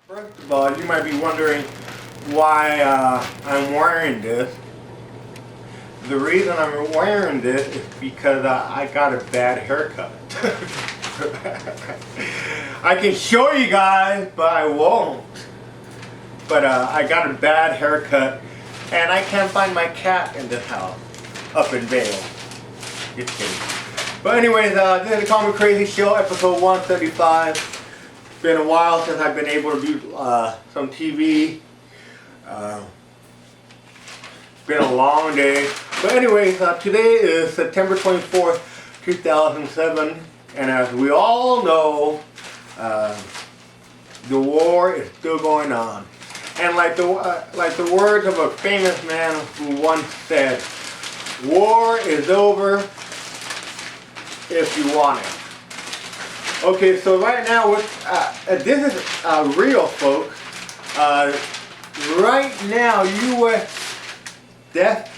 First of all, you might be wondering why I'm wearing this. The reason I'm wearing this is because I got a bad haircut. I can show you guys, but I won't. But I got a bad haircut, and I can't find my cat in this house, up in Vail. Just kidding. But anyways, this is the Call Me Crazy Show, episode 135. It's been a while since I've been able to do some TV. It's been a long day. But anyways, today is September 24th, 2007. And as we all know, the war is still going on. And like the words of a famous man who once said, "War is over if you want it." Okay, so right now, this is real, folks. Right now, U.S. death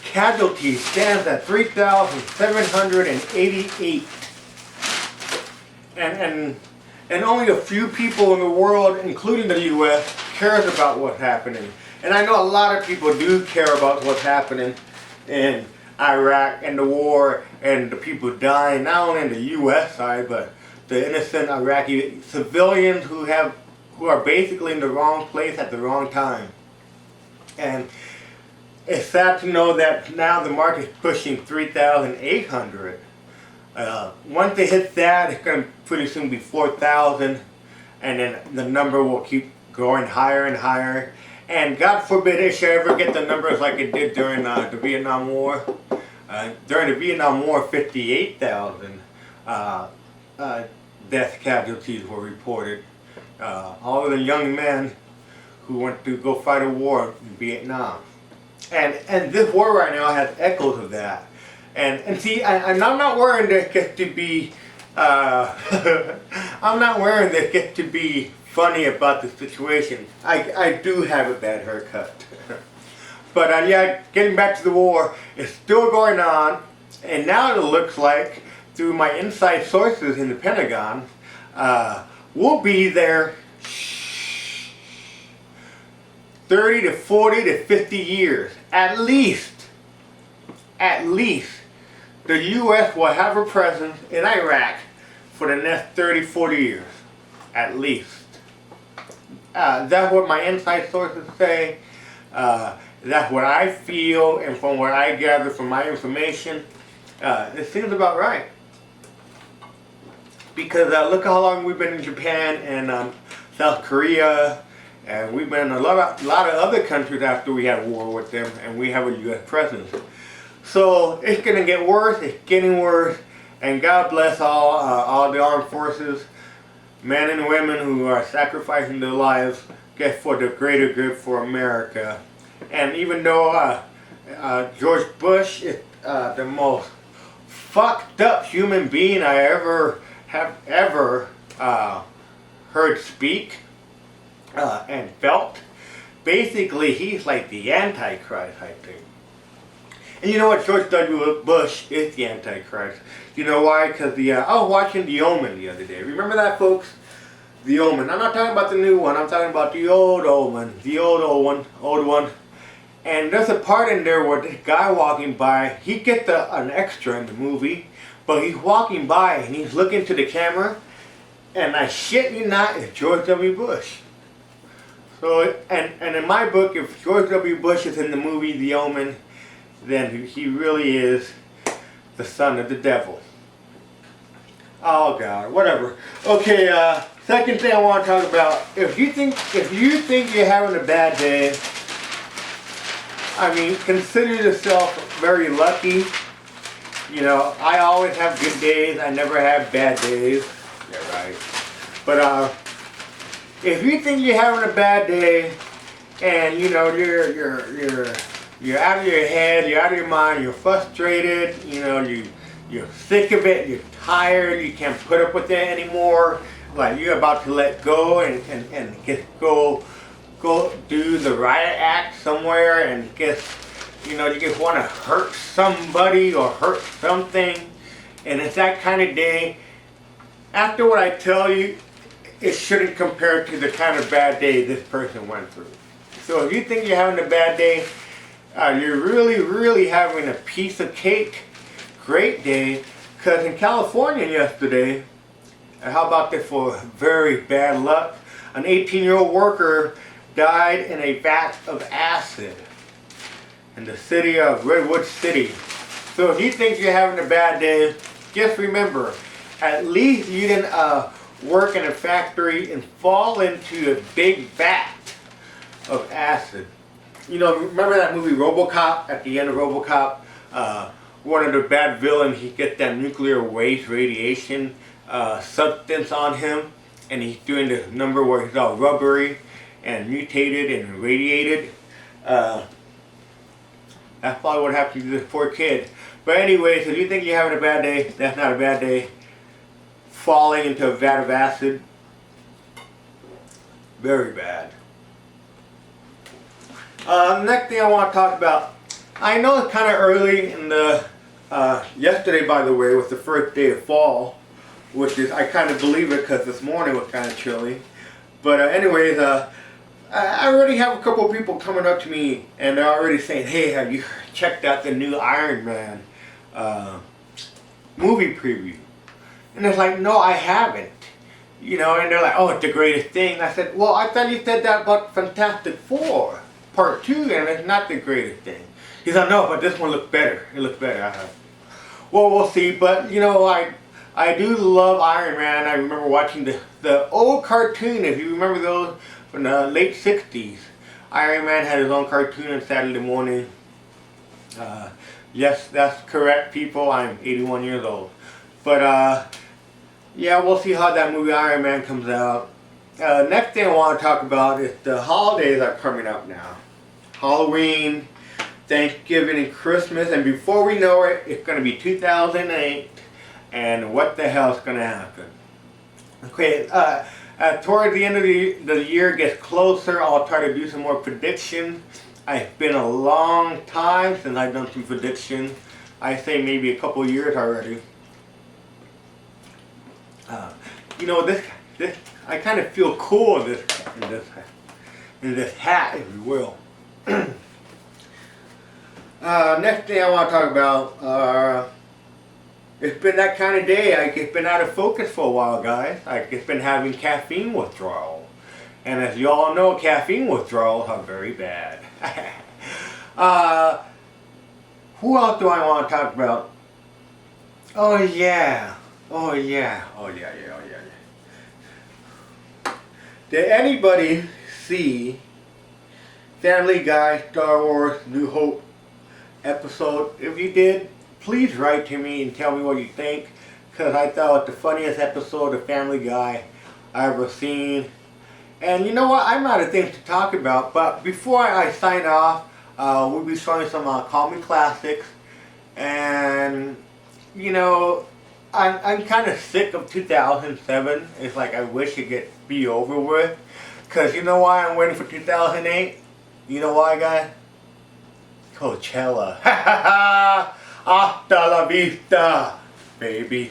casualty stands at 3,788. And only a few people in the world, including the U.S., cares about what's happening. And I know a lot of people do care about what's happening in Iraq and the war and the people dying, not only in the U.S. side, but the innocent Iraqi civilians who are basically in the wrong place at the wrong time. And it's sad to know that now the market is pushing 3,800. Once they hit that, it's going to pretty soon be 4,000, and then the number will keep going higher and higher. And God forbid it should ever get the numbers like it did during the Vietnam War. During the Vietnam War, 58,000 death casualties were reported. All of the young men who went to go fight a war in Vietnam. And this war right now has echoes of that. And see, I'm not wearing this just to be, I'm not wearing this just to be funny about the situation. I do have a bad haircut. But yeah, getting back to the war, it's still going on. And now it looks like, through my inside sources in the Pentagon, we'll be there 30 to 40 to 50 years. At least, the U.S. will have a presence in Iraq for the next 30, 40 years. At least. That's what my inside sources say. That's what I feel, and from what I gather from my information, it seems about right. Because look how long we've been in Japan and South Korea, and we've been in a lot of other countries after we had a war with them, and we have a U.S. presence. So it's going to get worse, it's getting worse, and God bless all the armed forces, men and women who are sacrificing their lives just for the greater good for America. And even though George Bush is the most fucked up human being I have ever heard speak and felt, basically he's like the Antichrist, I think. And you know what? George W. Bush is the Antichrist. You know why? Because I was watching The Omen the other day. Remember that, folks? The Omen. I'm not talking about the new one. I'm talking about the old Omen. The old one. And there's a part in there where this guy walking by, he gets an extra in the movie, but he's walking by and he's looking to the camera, and I shit you not, it's George W. Bush. So, and in my book, if George W. Bush is in the movie The Omen, then he really is the son of the devil. Oh God, whatever. Okay, second thing I want to talk about, if you think you're having a bad day, I mean, consider yourself very lucky. You know, I always have good days, I never have bad days. Yeah, right. But if you think you're having a bad day, and you know you're out of your head, you're out of your mind, you're frustrated, you know, you're sick of it, you're tired, you can't put up with it anymore, like you're about to let go and just go do the riot act somewhere, and just, you know, you just want to hurt somebody or hurt something, and it's that kind of day. After what I tell you, it shouldn't compare to the kind of bad day this person went through. So if you think you're having a bad day, you're really having a piece of cake, great day. Because in California yesterday, and how about this for very bad luck, an 18-year-old worker died in a vat of acid in the city of Redwood City. So if you think you're having a bad day, just remember, at least you didn't work in a factory and fall into a big vat of acid. You know, remember that movie RoboCop? At the end of RoboCop, one of the bad villains, he gets that nuclear waste radiation substance on him, and he's doing this number where he's all rubbery and mutated and radiated. That's probably what happened to this poor kid. But anyways, if you think you're having a bad day, that's not a bad day. Falling into a vat of acid, very bad. Next thing I want to talk about, I know it's kind of early in the, yesterday by the way was the first day of fall, which is, I kind of believe it because this morning was kind of chilly. But anyways, I already have a couple of people coming up to me and they're already saying, hey, have you checked out the new Iron Man movie preview? And it's like, no, I haven't. You know, and they're like, oh, it's the greatest thing. I said, well, I thought you said that about Fantastic Four Part 2, and it's not the greatest thing. He said, no, but this one looks better. It looks better. I said, well, we'll see. But, you know, I do love Iron Man. I remember watching the old cartoon, if you remember those, from the late 60s. Iron Man had his own cartoon on Saturday morning. Yes, that's correct, people. I'm 81 years old. But, yeah, we'll see how that movie Iron Man comes out. Next thing I want to talk about is the holidays are coming up now. Halloween, Thanksgiving, and Christmas. And before we know it, it's going to be 2008. And what the hell is going to happen? Okay, toward the end of the year gets closer, I'll try to do some more predictions. It's been a long time since I've done some predictions. I say maybe a couple years already. You know, this I kind of feel cool in this hat, if you will. Next thing I want to talk about, it's been that kind of day. It's been out of focus for a while, guys. It's been having caffeine withdrawal, and as you all know, caffeine withdrawals are very bad. Who else do I want to talk about? Oh yeah. Did anybody see Family Guy Star Wars New Hope episode? If you did, please write to me and tell me what you think, because I thought it was the funniest episode of Family Guy I ever seen. And you know what, I'm out of things to talk about, but before I sign off, we'll be showing some Call Me Classics. And you know, I'm kind of sick of 2007. It's like I wish it could be over with. Because you know why I'm waiting for 2008? You know why, guys? Coachella. Hasta la vista, baby.